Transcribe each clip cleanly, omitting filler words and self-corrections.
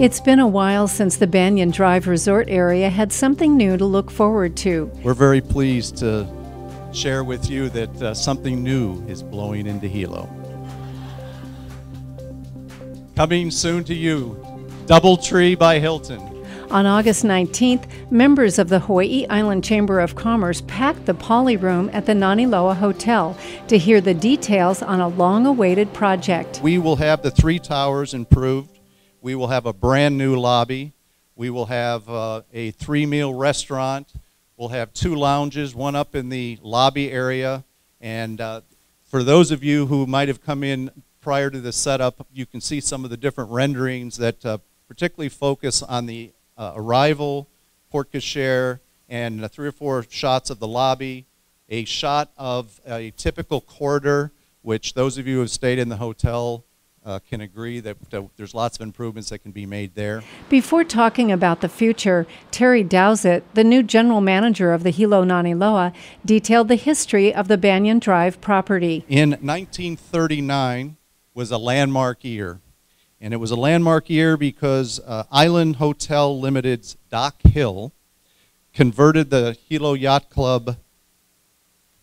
It's been a while since the Banyan Drive Resort area had something new to look forward to. We're very pleased to share with you that something new is blowing into Hilo. Coming soon to you, DoubleTree by Hilton. On August 19th, members of the Hawaii Island Chamber of Commerce packed the Poly Room at the Naniloa Hotel to hear the details on a long-awaited project. We will have the 3 towers improved. We will have a brand new lobby. We will have a 3-meal restaurant. We'll have 2 lounges, one up in the lobby area. And for those of you who might have come in prior to the setup, you can see some of the different renderings that particularly focus on the arrival, porte cochere, and 3 or 4 shots of the lobby, a shot of a typical corridor, which those of you who have stayed in the hotel can agree that there's lots of improvements that can be made there. Before talking about the future, Terry Dowsett, the new general manager of the Hilo Naniloa, detailed the history of the Banyan Drive property. In 1939 was a landmark year. And it was a landmark year because Island Hotel Limited's Doc Hill converted the Hilo Yacht Club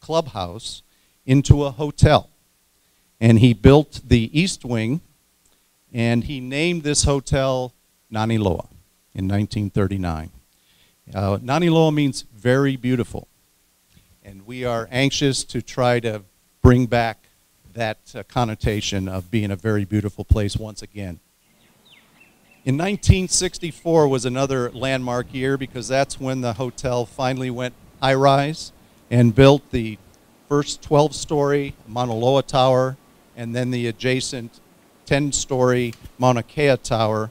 clubhouse into a hotel. And he built the east wing, and he named this hotel Naniloa in 1939. Naniloa means very beautiful. And we are anxious to try to bring back that connotation of being a very beautiful place once again. In 1964 was another landmark year because that's when the hotel finally went high-rise and built the first 12-story Mauna Loa Tower and then the adjacent 10-story Mauna Kea Tower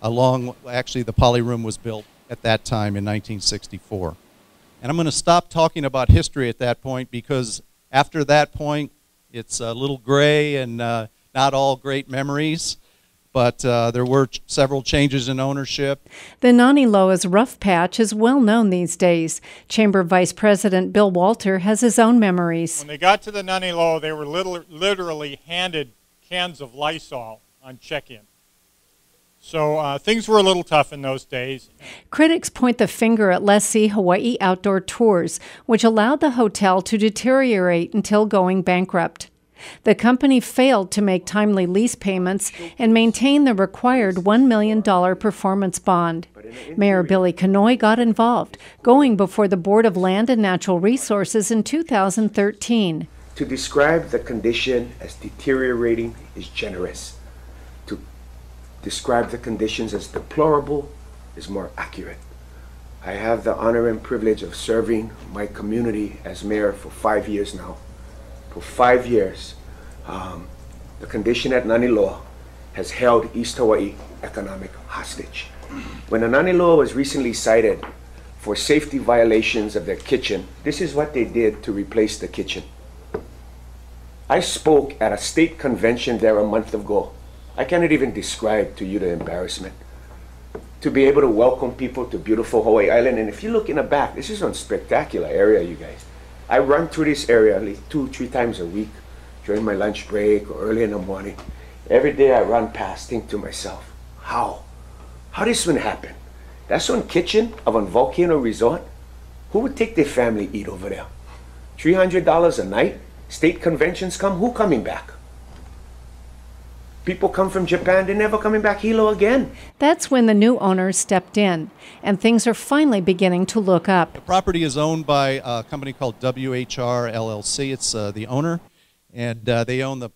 actually the Poly Room was built at that time in 1964. And I'm going to stop talking about history at that point because after that point it's a little gray and not all great memories, but there were several changes in ownership. The Naniloa's rough patch is well known these days. Chamber Vice President Bill Walter has his own memories. When they got to the Naniloa, they were literally handed cans of Lysol on check-in. So things were a little tough in those days. Critics point the finger at lessee Hawaii Outdoor Tours, which allowed the hotel to deteriorate until going bankrupt. The company failed to make timely lease payments and maintain the required $1 million performance bond. Mayor Billy Kanoy got involved, going before the Board of Land and Natural Resources in 2013. To describe the condition as deteriorating is generous. To describe the conditions as deplorable is more accurate. I have the honor and privilege of serving my community as mayor for 5 years now. For 5 years, the condition at Naniloa has held East Hawaii economic hostage. When the Naniloa was recently cited for safety violations of their kitchen, this is what they did to replace the kitchen. I spoke at a state convention there a month ago. I cannot even describe to you the embarrassment. To be able to welcome people to beautiful Hawaii Island, and if you look in the back, this is a spectacular area, you guys. I run through this area at least 2-3 times a week during my lunch break or early in the morning. Every day I run past, think to myself, how? How this one happen? That's one kitchen of a volcano resort? Who would take their family eat over there? $300 a night? State conventions come, who coming back? People come from Japan, they're never coming back Hilo again. That's when the new owners stepped in, and things are finally beginning to look up. The property is owned by a company called WHR LLC. It's the owner, and they own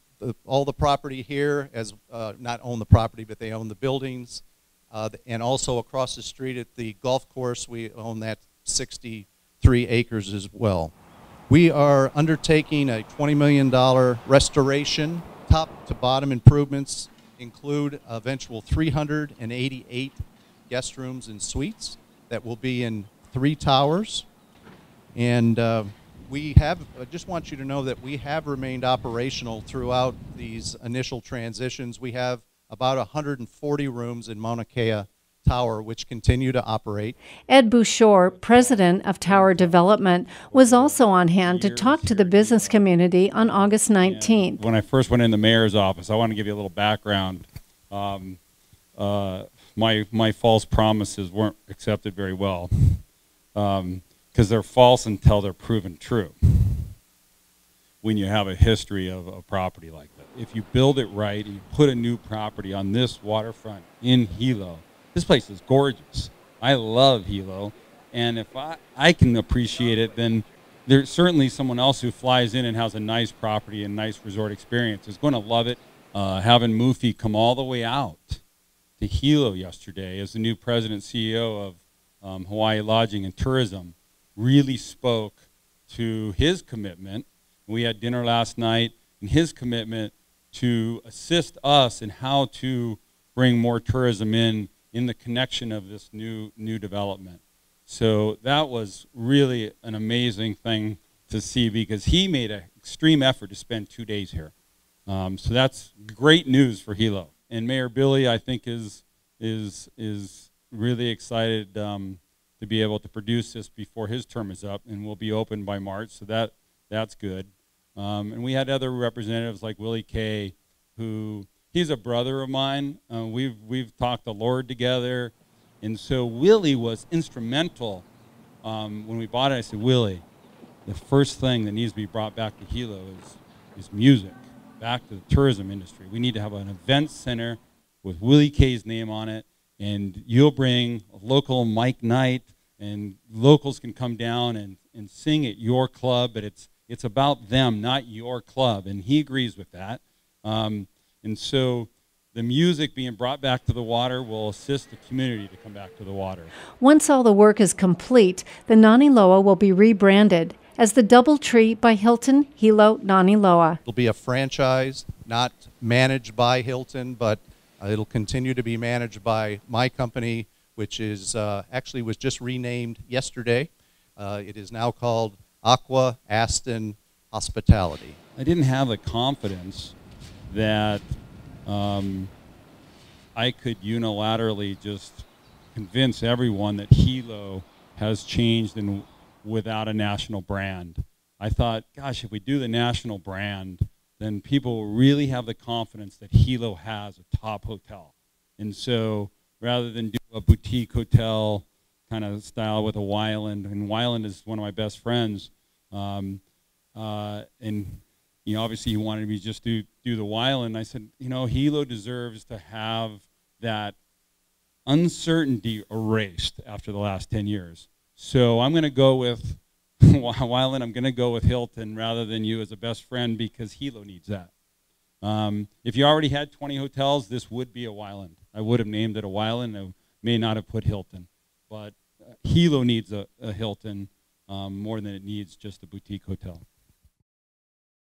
all the property here, not own the property, but they own the buildings, and also across the street at the golf course, we own that 63 acres as well. We are undertaking a $20 million restoration. Top to bottom improvements include eventual 388 guest rooms and suites that will be in 3 towers. And I just want you to know that we have remained operational throughout these initial transitions. We have about 140 rooms in Mauna Kea Tower, which continue to operate. Ed Bouchard, president of Tower Development, was also on hand to talk to the business community on August 19th. When I first went in the mayor's office, I want to give you a little background. my false promises weren't accepted very well, because they're false until they're proven true. When you have a history of a property like that, if you build it right and you put a new property on this waterfront in Hilo, this place is gorgeous. I love Hilo, and if I can appreciate it, then there's certainly someone else who flies in and has a nice property and nice resort experience is going to love it. Having Mufi come all the way out to Hilo yesterday as the new president CEO of Hawaii Lodging and Tourism really spoke to his commitment. We had dinner last night, and his commitment to assist us in how to bring more tourism in the connection of this new development. So that was really an amazing thing to see, because he made an extreme effort to spend 2 days here. So that's great news for Hilo. And Mayor Billy, I think, is really excited to be able to produce this before his term is up, and will be open by March. So that's good. And we had other representatives like Willie Kay, who he's a brother of mine. We've talked the Lord together. And so Willie was instrumental when we bought it. I said, Willie, the first thing that needs to be brought back to Hilo is music, back to the tourism industry. We need to have an event center with Willie Kay's name on it, and you'll bring a local Mike Knight, and locals can come down and sing at your club, but it's about them, not your club. And he agrees with that. And so the music being brought back to the water will assist the community to come back to the water. Once all the work is complete, the Naniloa will be rebranded as the DoubleTree by Hilton Hilo Naniloa. It'll be a franchise, not managed by Hilton, but it'll continue to be managed by my company, which is actually was just renamed yesterday. It is now called Aqua Aston Hospitality. I didn't have the confidence that I could unilaterally just convince everyone that Hilo has changed without a national brand. I thought, gosh, if we do the national brand, then people will really have the confidence that Hilo has a top hotel. And so rather than do a boutique hotel kind of style with a Wyland, and Wyland is one of my best friends, and obviously he wanted me to just do the Wyland. I said, Hilo deserves to have that uncertainty erased after the last 10 years. So I'm going to go with Wyland. I'm going to go with Hilton rather than you as a best friend, because Hilo needs that. If you already had 20 hotels, this would be a Wyland. I would have named it a Wyland. I may not have put Hilton. But Hilo needs a Hilton more than it needs just a boutique hotel.